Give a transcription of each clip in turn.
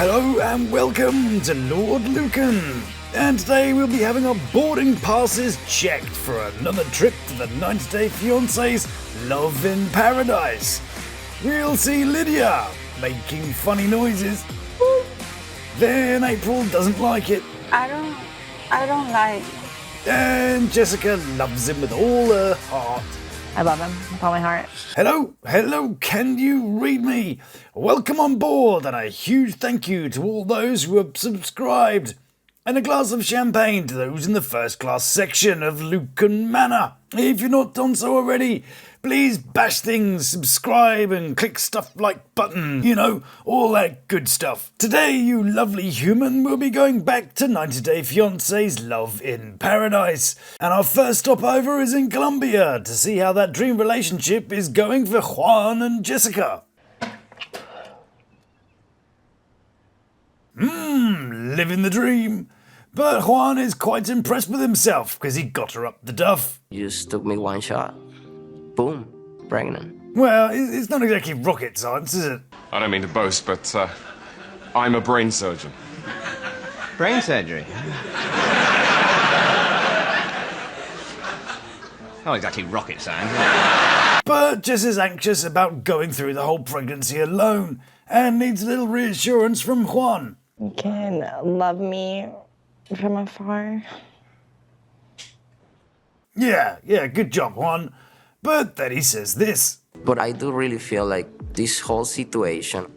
Hello and welcome to Lord Lukan. And today we'll be having our boarding passes checked for another trip to the 90-day Fiancé's Love in Paradise. We'll see Lidia making funny noises. Then April doesn't like it. I don't like. And Jessica loves him with all her heart. I love him with all my heart. Hello, can you read me? Welcome on board and a huge thank you to all those who have subscribed. And a glass of champagne to those in the first class section of Lukan Manor. If you're not done so already, please bash things, subscribe and click stuff like button, all that good stuff. Today, you lovely human, will be going back to 90-day Fiancé's Love in Paradise. And our first stopover is in Colombia to see how that dream relationship is going for Juan and Jessica. Living the dream. But Juan is quite impressed with himself because he got her up the duff. You just took me one shot. Boom. Pregnant. Well, it's not exactly rocket science, is it? I don't mean to boast, but I'm a brain surgeon. Brain surgery? Not exactly rocket science. But Jess is anxious about going through the whole pregnancy alone and needs a little reassurance from Juan. You can love me from afar. Yeah, good job, Juan. But then he says this. But I do really feel like this whole situation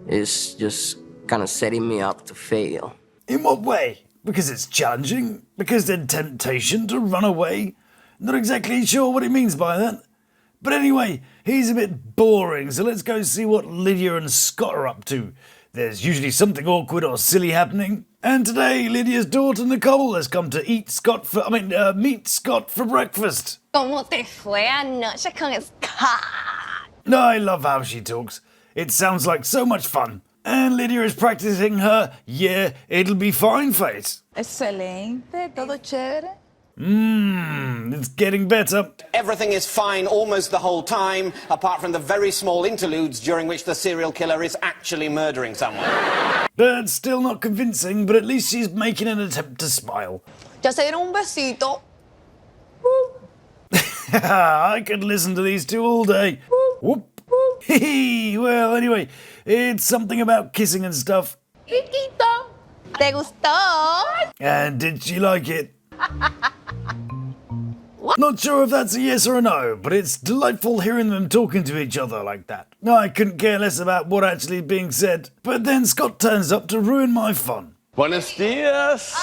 is just kind of setting me up to fail. In what way? Because it's challenging? Because there's temptation to run away? Not exactly sure what he means by that. But anyway, he's a bit boring, so let's go see what Lidia and Scott are up to. There's usually something awkward or silly happening. And today, Lydia's daughter Nicole has come to meet Scott for breakfast. ¿Cómo te fue anoche con Scott? I love how she talks. It sounds like so much fun. And Lidia is practicing her, it'll be fine face. Excelente, todo chévere. It's getting better. Everything is fine almost the whole time, apart from the very small interludes during which the serial killer is actually murdering someone. But still not convincing, but at least she's making an attempt to smile. Ya se dieron un besito. I could listen to these two all day. Whoop. Well, anyway, it's something about kissing and stuff. Chiquito. ¿Te gustó? And did she like it? Not sure if that's a yes or a no, but it's delightful hearing them talking to each other like that. I couldn't care less about what actually is being said, but then Scott turns up to ruin my fun. Buenos dias!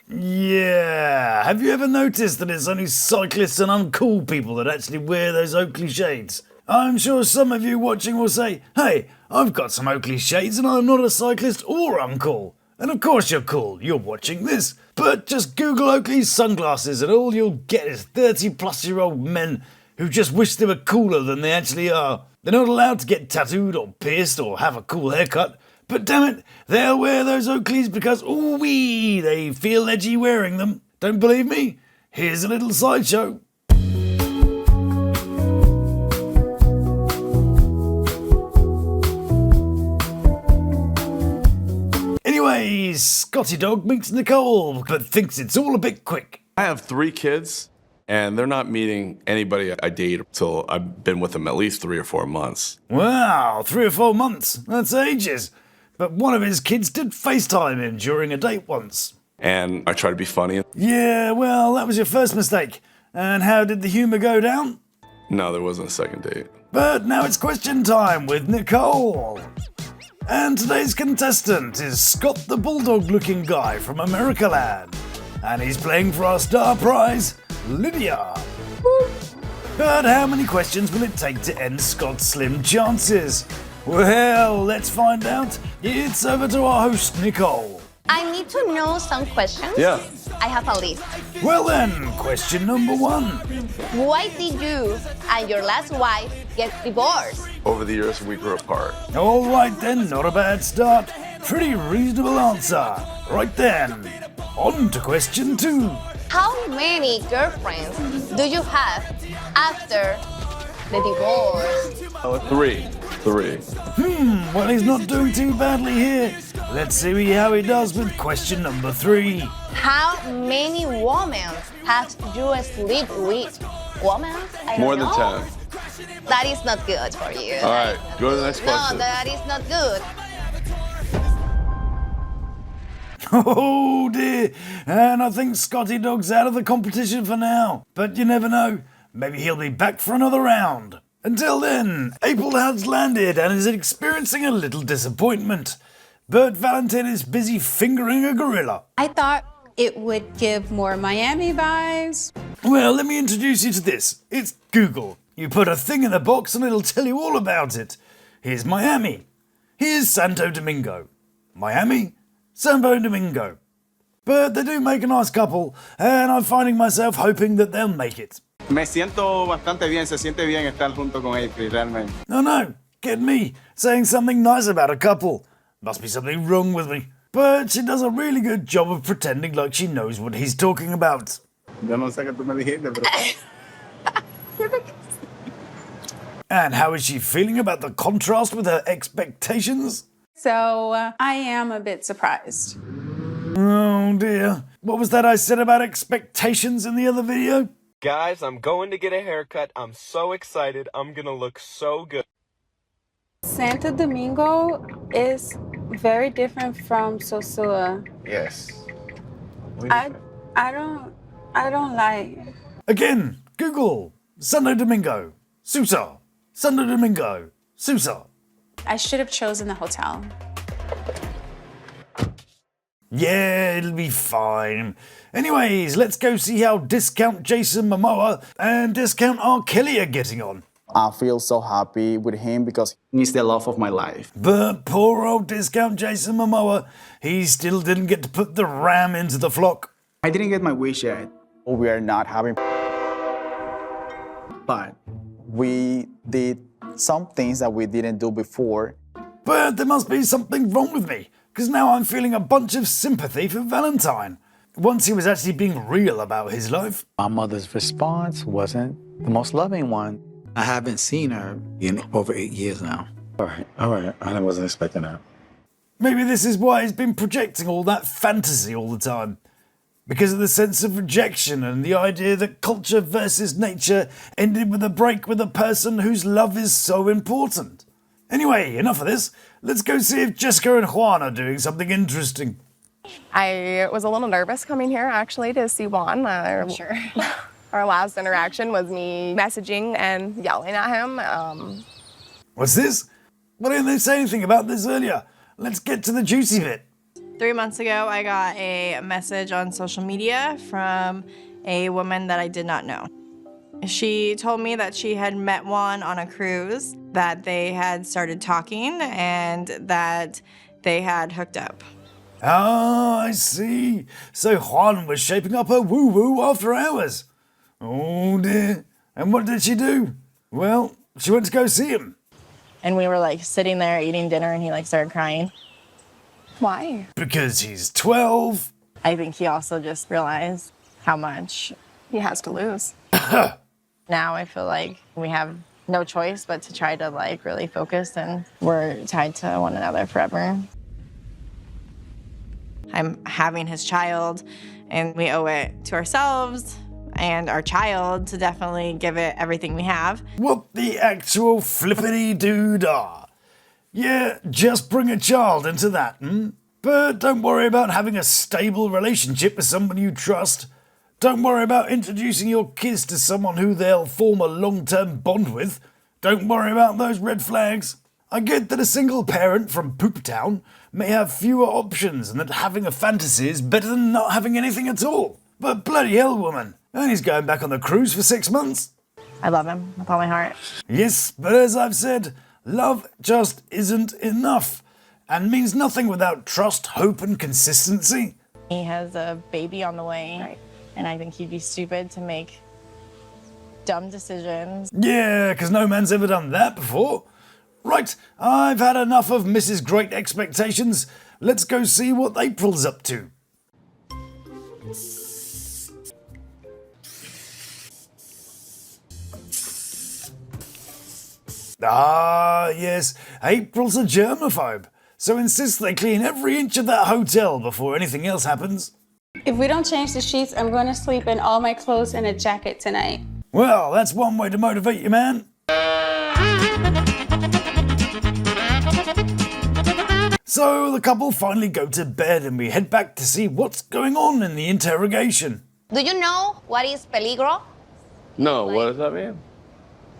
Yeah, have you ever noticed that it's only cyclists and uncool people that actually wear those Oakley shades? I'm sure some of you watching will say, hey, I've got some Oakley shades and I'm not a cyclist or uncool. And of course you're cool, you're watching this. But just Google Oakley's sunglasses and all you'll get is 30-plus-year-old men who just wish they were cooler than they actually are. They're not allowed to get tattooed or pierced or have a cool haircut. But damn it, they'll wear those Oakleys because, they feel edgy wearing them. Don't believe me? Here's a little sideshow. Anyway, Scotty Dog meets Nicole, but thinks it's all a bit quick. I have 3 kids, and they're not meeting anybody I date until I've been with them at least 3 or 4 months. Wow, 3 or 4 months. That's ages. But one of his kids did FaceTime him during a date once. And I try to be funny. Yeah, well, that was your first mistake. And how did the humour go down? No, there wasn't a second date. But now it's question time with Nicole. And today's contestant is Scott the Bulldog-looking guy from Americaland. And he's playing for our star prize, Lidia. But how many questions will it take to end Scott's slim chances? Well, let's find out. It's over to our host, Nicole. I need to know some questions. Yeah. I have a list. Well then, question number 1. Why did you and your last wife get divorced? Over the years, we grew apart. All right then, not a bad start. Pretty reasonable answer. Right then, on to question 2. How many girlfriends do you have after the divorce? 3. Well, he's not doing too badly here. Let's see how he does with question number 3. How many women have you slept with? Women? I don't More than know. 10. That is not good for you. All right, go to the next question. No, that is not good. Oh dear, and I think Scotty Dog's out of the competition for now. But you never know, maybe he'll be back for another round. Until then, April has landed and is experiencing a little disappointment. But Valentin is busy fingering a gorilla. I thought it would give more Miami vibes. Well, let me introduce you to this. It's Google. You put a thing in a box and it'll tell you all about it. Here's Miami. Here's Santo Domingo. Miami, Santo Domingo. But they do make a nice couple, and I'm finding myself hoping that they'll make it. Me siento bastante bien, se siente bien estar junto con April, realmente. Oh no, get me, saying something nice about a couple. Must be something wrong with me. But she does a really good job of pretending like she knows what he's talking about. Yo no sé qué tú me dijiste, pero... And how is she feeling about the contrast with her expectations? So I am a bit surprised. Oh dear. What was that I said about expectations in the other video? Guys, I'm going to get a haircut. I'm so excited. I'm gonna look so good. Santo Domingo is very different from Sosua. Yes. I don't like. Again, Google, Santo Domingo, Susa, Santo Domingo, Susa. I should have chosen the hotel. Yeah, it'll be fine. Anyways, let's go see how Discount Jason Momoa and Discount R. Kelly are getting on. I feel so happy with him because he's the love of my life. But poor old Discount Jason Momoa, he still didn't get to put the ram into the flock. I didn't get my wish yet. We are not having, but we did some things that we didn't do before. But there must be something wrong with me, because now I'm feeling a bunch of sympathy for Valentine. Once he was actually being real about his life. My mother's response wasn't the most loving one. I haven't seen her in over 8 years now. All right. I wasn't expecting that. Maybe this is why he's been projecting all that fantasy all the time. Because of the sense of rejection and the idea that culture versus nature ended with a break with a person whose love is so important. Anyway, enough of this. Let's go see if Jessica and Juan are doing something interesting. I was a little nervous coming here, actually, to see Juan. Sure. Our last interaction was me messaging and yelling at him. What's this? Why didn't they say anything about this earlier? Let's get to the juicy bit. 3 months ago, I got a message on social media from a woman that I did not know. She told me that she had met Juan on a cruise, that they had started talking, and that they had hooked up. Ah, I see. So Juan was shaping up her woo-woo after hours. Oh dear. And what did she do? Well, she went to go see him. And we were like sitting there eating dinner, and he like started crying. Why? Because he's 12. I think he also just realized how much he has to lose. Now I feel like we have no choice but to try to like really focus, and we're tied to one another forever. I'm having his child, and we owe it to ourselves and our child to definitely give it everything we have. What the actual flippity-doo-dah? Yeah, just bring a child into that, But don't worry about having a stable relationship with someone you trust. Don't worry about introducing your kids to someone who they'll form a long-term bond with. Don't worry about those red flags. I get that a single parent from Poop Town may have fewer options and that having a fantasy is better than not having anything at all. But bloody hell, woman. And he's going back on the cruise for 6 months. I love him with all my heart. Yes, but as I've said, love just isn't enough and means nothing without trust, hope, and consistency. He has a baby on the way, right, and I think he'd be stupid to make dumb decisions. Yeah, because no man's ever done that before. Right, I've had enough of Mrs. Great Expectations. Let's go see what April's up to. Ah, yes, April's a germaphobe. so insists they clean every inch of that hotel before anything else happens. If we don't change the sheets, I'm going to sleep in all my clothes and a jacket tonight. Well, that's one way to motivate you, man. So the couple finally go to bed and we head back to see what's going on in the interrogation. Do you know what is peligro? No, what does that mean?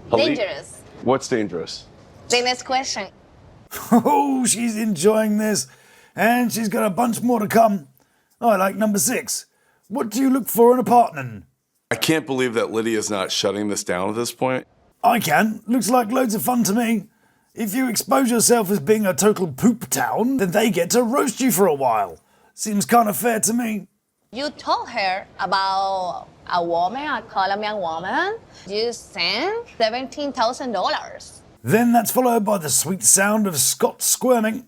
Dangerous. What's dangerous? The next question. Oh, she's enjoying this. And she's got a bunch more to come. I like number 6. What do you look for in a partner? I can't believe that Lydia's not shutting this down at this point. I can. Looks like loads of fun to me. If you expose yourself as being a total poop town, then they get to roast you for a while. Seems kind of fair to me. You told her about a woman, a Colombian woman. You sent $17,000. Then that's followed by the sweet sound of Scott squirming.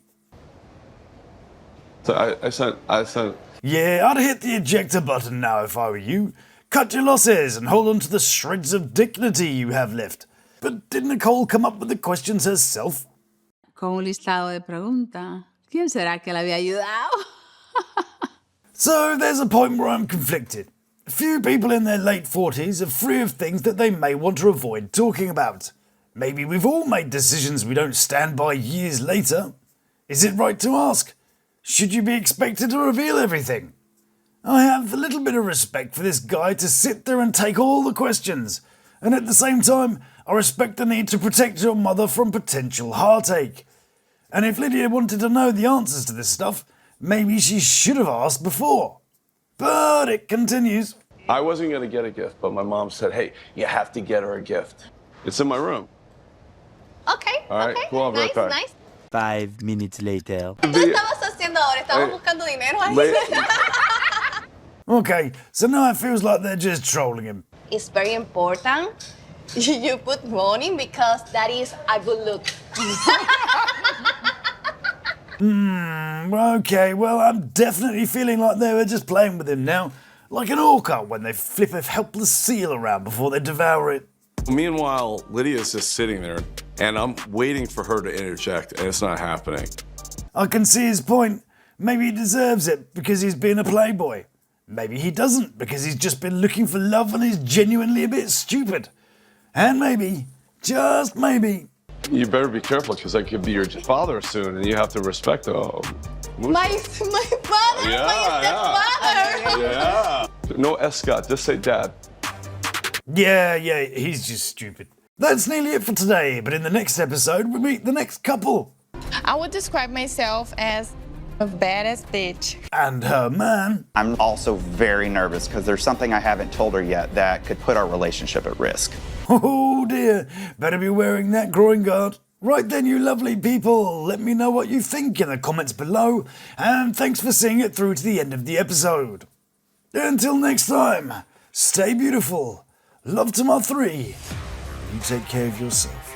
So I said. Yeah, I'd hit the ejector button now if I were you. Cut your losses and hold on to the shreds of dignity you have left. But did Nicole come up with the questions herself? Con un listado de preguntas. ¿Quién será que la había ayudado? So there's a point where I'm conflicted. A few people in their late 40s are free of things that they may want to avoid talking about. Maybe we've all made decisions we don't stand by years later. Is it right to ask? Should you be expected to reveal everything? I have a little bit of respect for this guy to sit there and take all the questions. And at the same time, I respect the need to protect your mother from potential heartache. And if Lydia wanted to know the answers to this stuff, maybe she should have asked before. But it continues. I wasn't going to get a gift, but my mom said, hey, you have to get her a gift. It's in my room. Okay. All right, okay. cool, I'll be right back. Nice. 5 minutes later. ¿Qué estabas haciendo ahora? ¿Estabas buscando dinero ahí? Okay, so now it feels like they're just trolling him. It's very important you put money because that is a good look. Okay, well, I'm definitely feeling like they were just playing with him now. Like an orca when they flip a helpless seal around before they devour it. Meanwhile, Lydia's just sitting there, and I'm waiting for her to interject, and it's not happening. I can see his point. Maybe he deserves it because he's been a playboy. Maybe he doesn't because he's just been looking for love and is genuinely a bit stupid. And maybe, just maybe... You better be careful, because I could be your father soon, and you have to respect My father, my stepfather. Yeah. No Scott, just say dad. Yeah, he's just stupid. That's nearly it for today, but in the next episode, we meet the next couple. I would describe myself as a badass bitch. And her man. I'm also very nervous because there's something I haven't told her yet that could put our relationship at risk. Oh dear, better be wearing that groin guard. Right then, you lovely people, let me know what you think in the comments below, and thanks for seeing it through to the end of the episode. Until next time, stay beautiful, love to my 3, you take care of yourself.